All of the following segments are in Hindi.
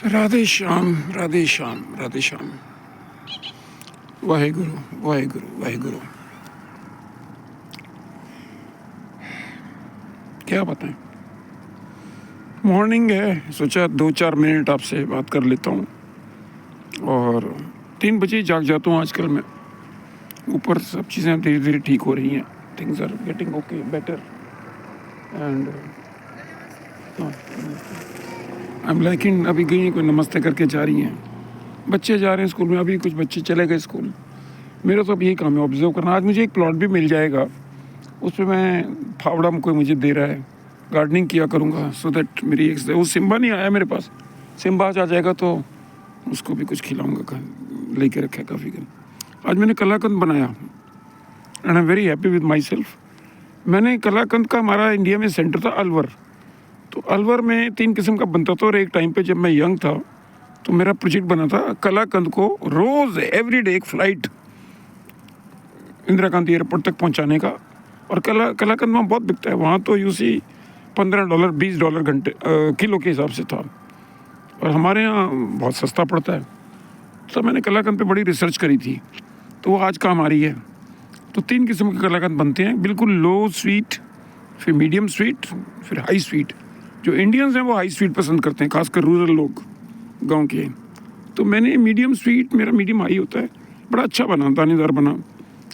राधे श्याम, राधे श्याम, राधे श्याम। वाहेगुरु, वाहेगुरु, वाहेगुरु। क्या बताएं, मॉर्निंग है, सोचा 2-4 मिनट आपसे बात कर लेता हूँ। और 3 बजे जाग जाता हूँ आजकल मैं। ऊपर सब चीज़ें धीरे धीरे ठीक हो रही हैं। Things are getting okay, better and I am liking. अभी गई कोई नमस्ते करके जा रही हैं, बच्चे जा रहे हैं स्कूल में। अभी कुछ बच्चे चले गए स्कूल। मेरा तो अब यही काम है, ऑब्जर्व करना। आज मुझे एक प्लॉट भी मिल जाएगा, उस पर मैं फावड़ा कोई मुझे दे रहा है, गार्डनिंग किया करूँगा सो दैट मेरी एक वो सिम्बा नहीं आया मेरे पास। सिम्बा आज आ जाएगा तो उसको भी कुछ खिलाऊँगा, लेके रखा है काफ़ी दिन। आज मैंने कलाकंद बनाया and I am very happy with my self. मैंने कलाकंद का, हमारा इंडिया में सेंटर था अलवर। तो अलवर में 3 किस्म का बनता था। और एक टाइम पे जब मैं यंग था तो मेरा प्रोजेक्ट बना था कलाकंद को रोज़ एवरीडे एक फ़्लाइट इंदिरा गांधी एयरपोर्ट तक पहुंचाने का। और कलाकंद वहाँ बहुत बिकता है। वहाँ तो यूसी $15 $20 घंटे किलो के हिसाब से था, और हमारे यहाँ बहुत सस्ता पड़ता है। तो मैंने कलाकंद पे बड़ी रिसर्च करी थी, तो वो आज काम आ रही है। तो 3 किस्म के कलाकंद बनते हैं, बिल्कुल लो स्वीट, फिर मीडियम स्वीट, फिर हाई स्वीट। जो इंडियंस हैं वो हाई स्वीट पसंद करते हैं, खासकर रूरल लोग, गांव के। तो मैंने मीडियम स्वीट, मेरा मीडियम हाई होता है। बड़ा अच्छा बना, दानेदार बना,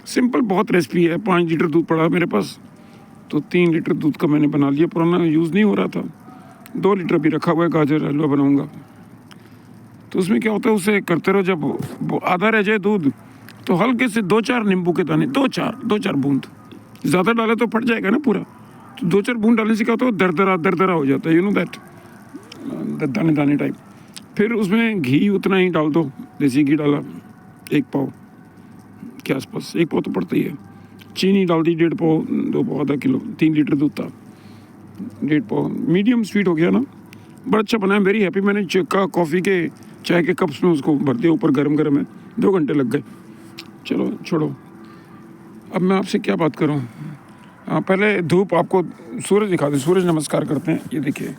सिंपल बहुत रेसिपी है। 5 लीटर दूध पड़ा मेरे पास, तो 3 लीटर दूध का मैंने बना लिया। पुराना यूज़ नहीं हो रहा था। 2 लीटर भी रखा हुआ है, गाजर हलवा बनाऊंगा। तो उसमें क्या होता है, उसे करते रहो। जब वो आधा रह जाए दूध, तो हल्के से 2-4 नींबू के दाने, 2-4 बूंद। ज़्यादा डाले तो फट जाएगा ना पूरा। तो 2-4 बूंद डालने से क्या होता है, दरदरा हो जाता है, यू नो दैट, दाने दाने टाइप। फिर उसमें घी उतना ही डाल दो, देसी घी डाला 1 पाव के आसपास, 1 पाव तो पड़ता ही है। चीनी डाल दी 1.5 पाव, 2 पाव, आधा किलो, 3 लीटर दूध था, 1.5 पाव। मीडियम स्वीट हो गया ना, बड़ा अच्छा बना है। Very happy. मैंने कॉफ़ी के, चाय के कप्स में उसको भर दिया, ऊपर गरम गरम है। 2 घंटे लग गए। चलो छोड़ो, अब मैं आपसे क्या बात करूं। पहले धूप, आपको सूरज दिखा दें। सूरज नमस्कार करते हैं, ये देखिए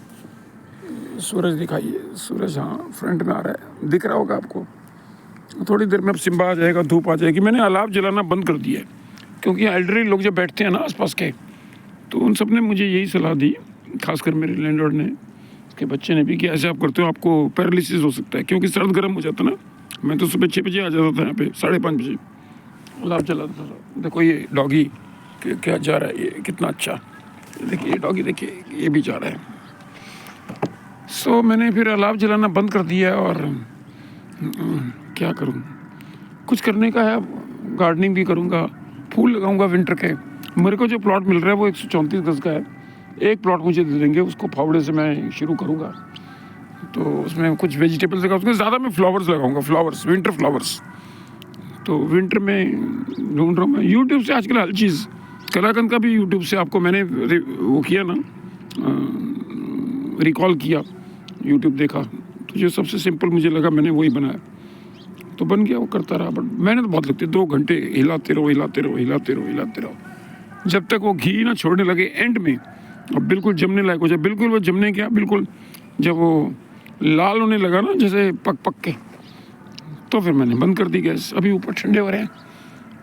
सूरज दिखाइए। सूरज हाँ फ्रंट में आ रहा है, दिख रहा होगा आपको। थोड़ी देर में अब सिम्बा आ जाएगा, धूप आ जाएगी। मैंने अलाव जलाना बंद कर दिया है, क्योंकि एल्डरली लोग जब बैठते हैं ना आसपास के, तो उन सब ने मुझे यही सलाह दी, खासकर मेरे लैंडलॉर्ड ने, उसके बच्चे ने भी, कि ऐसे आप करते हो आपको पैरालिसिस हो सकता है, क्योंकि सर्द गर्म हो जाता ना। मैं तो सुबह 6 बजे आ जाता था यहाँ पे, 5:30 बजे अलाव जलाता था। देखो ये डॉगी क्या जा रहा है, ये कितना अच्छा, देखिए ये डॉगी, देखिए ये भी जा रहा है। सो मैंने फिर अलाव जलाना बंद कर दिया। और क्या करूं, कुछ करने का है। अब गार्डनिंग भी करूंगा, फूल लगाऊंगा विंटर के। मेरे को जो प्लॉट मिल रहा है वो 134 गज का है। एक प्लॉट मुझे दे देंगे, उसको फावड़े से मैं शुरू करूंगा। तो उसमें कुछ वेजिटेबल्स लगा, उसमें ज़्यादा मैं फ्लावर्स लगाऊंगा, फ्लावर्स, विंटर फ्लावर्स। तो विंटर में ढूंढ रहा हूँ मैं यूट्यूब से आजकल हर चीज़। कलाकंद का भी यूट्यूब से आपको मैंने वो किया ना, रिकॉल किया, यूट्यूब देखा, तो जो सबसे सिंपल मुझे लगा मैंने वही बनाया, तो बन गया। वो करता रहा, बट मेहनत बहुत लगती है। 2 घंटे हिलाते रहो, हिलाते रहो, हिलाते रहो, हिलाते रहो, जब तक वो घी ना छोड़ने लगे एंड में, अब बिल्कुल जमने लायक हो जाए। बिल्कुल वो जमने क्या, बिल्कुल जब वो लाल होने लगा ना, जैसे पक के, तो फिर मैंने बंद कर दी गैस। अभी ऊपर ठंडे हो रहे हैं,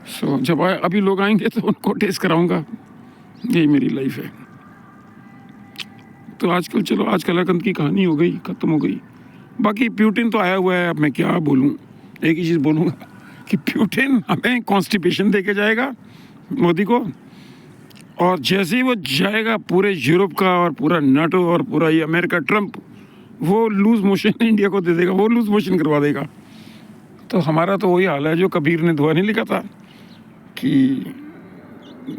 सो जब अभी लोग आएंगे तो उनको टेस्ट कराऊंगा। यही मेरी लाइफ है। तो आजकल चलो, आज कलाकंद की कहानी हो गई, ख़त्म हो गई। बाकी प्यूटिन तो आया हुआ है। अब मैं क्या बोलूँ, एक ही चीज़ बोलूँगा कि प्यूटिन हमें कॉन्स्टिपेशन दे के जाएगा, मोदी को। और जैसे ही वो जाएगा, पूरे यूरोप का और पूरा नाटो और पूरा ये अमेरिका, ट्रंप, वो लूज मोशन इंडिया को दे देगा, वो लूज मोशन करवा देगा। तो हमारा तो वही हाल है जो कबीर ने दुआ नहीं लिखा था कि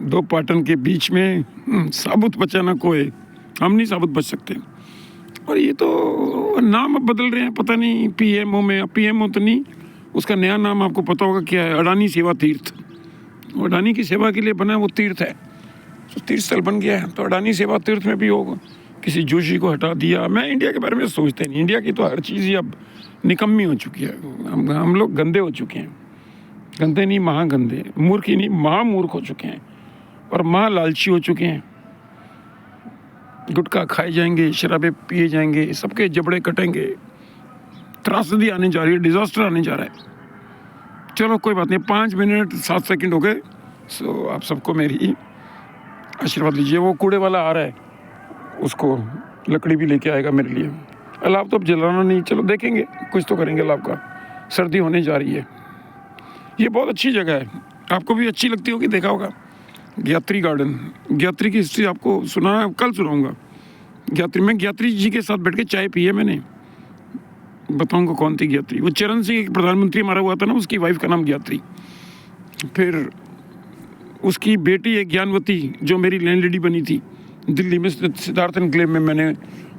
2 पाटन के बीच में साबुत बचा ना कोई। हम नहीं साबुत बच सकते। और ये तो नाम अब बदल रहे हैं, पता नहीं पीएमओ में, पीएमओ तो नहीं, उसका नया नाम आपको पता होगा क्या है, अडानी सेवा तीर्थ। अडानी की सेवा के लिए बना वो तीर्थ है, तो तीर्थ स्थल बन गया है। तो अडानी सेवा तीर्थ में भी होगा, किसी जोशी को हटा दिया। मैं इंडिया के बारे में सोचते नहीं। इंडिया की तो हर चीज़ ही अब निकम्मी हो चुकी है। हम लोग गंदे हो चुके हैं, गंदे नहीं महागंदे, मूर्ख ही नहीं महामूर्ख हो चुके हैं, और महा लालची हो चुके हैं। गुटखा खाए जाएंगे, शराबें पिए जाएंगे, सबके जबड़े कटेंगे, त्रासदी आने जा रही है, डिजास्टर आने जा रहा है। चलो कोई बात नहीं, 5 मिनट 7 सेकंड हो गए। सो आप सबको मेरी आशीर्वाद लीजिए। वो कूड़े वाला आ रहा है, उसको लकड़ी भी लेके आएगा मेरे लिए। अलाव तो अब जलाना नहीं, चलो देखेंगे, कुछ तो करेंगे अलाव का। सर्दी होने जा रही है। ये बहुत अच्छी जगह है, आपको भी अच्छी लगती होगी, देखा होगा। ज्ञात्री गार्डन, ज्ञात्री की हिस्ट्री आपको सुनाना कल सुनाऊंगा। ज्ञात्री, मैं ज्ञात्री जी के साथ बैठ के चाय पी है मैंने, बताऊंगा कौन थी ज्ञात्री। वो चरण सिंह एक प्रधानमंत्री हमारा हुआ था ना, उसकी वाइफ का नाम ज्ञात्री। फिर उसकी बेटी एक ज्ञानवती जो मेरी लैंडलेडी बनी थी दिल्ली में, सिद्धार्थ एनक्लेव में मैंने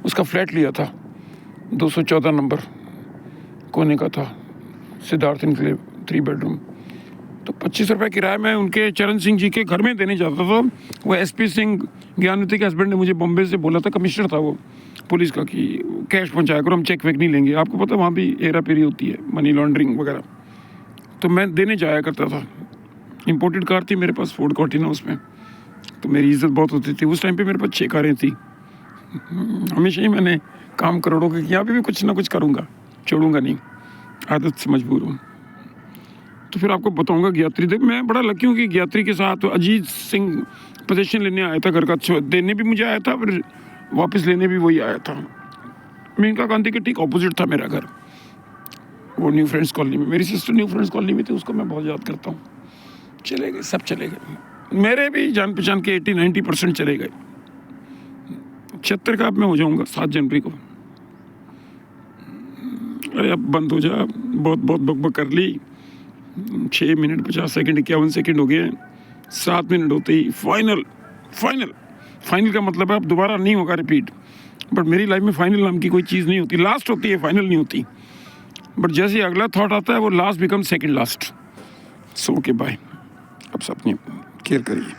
उसका फ्लैट लिया था, 214 नंबर कोने का था, सिद्धार्थ एनक्लेव 3 बेडरूम। तो 25 रुपये किराया मैं उनके चरण सिंह जी के घर में देने जाता था। वो SP सिंह ज्ञानवती के हस्बैंड ने मुझे बॉम्बे से बोला था, कमिश्नर था वो पुलिस का, कि कैश पहुंचाया करो, हम चेक वेक नहीं लेंगे। आपको पता वहाँ भी हेरा फेरी होती है, मनी लॉन्ड्रिंग वगैरह। तो मैं देने जाया करता था। इंपोर्टेड कार थी मेरे पास, फोर्ड कॉर्टिना, उसमें तो मेरी इज्जत बहुत होती थी। उस टाइम पे मेरे पास 6 कारें थी। हमेशा ही मैंने काम करोड़ों के किया, अभी भी कुछ ना कुछ करूँगा, छोड़ूंगा नहीं, आदत से मजबूर हूँ। तो फिर आपको बताऊंगा ज्ञात्री। देख, मैं बड़ा लकी हूँ कि ज्ञात्री के साथ अजीत सिंह पोजीशन लेने आया था घर का, देने भी मुझे आया था, फिर वापस लेने भी वही आया था। मेनका गांधी के ठीक ऑपोजिट था मेरा घर, वो न्यू फ्रेंड्स कॉलोनी में। मेरी सिस्टर न्यू फ्रेंड्स कॉलोनी में थी, उसको मैं बहुत याद करता हूँ। चले गए, सब चले गए, मेरे भी जान पहचान के 80-90% चले गए। 76 का अब मैं हो जाऊँगा 7 जनवरी को। अरे अब बंद हो जा, बहुत बहुत बकबक कर ली। 6 मिनट 50 सेकंड 51 सेकंड हो गए। 7 मिनट होते ही फाइनल। फाइनल का मतलब है अब दोबारा नहीं होगा रिपीट। बट मेरी लाइफ में फाइनल नाम की कोई चीज़ नहीं होती, लास्ट होती है, फाइनल नहीं होती। बट जैसे ही अगला थॉट आता है वो last become second last. So okay bye, अब सब अपनी केयर करिए।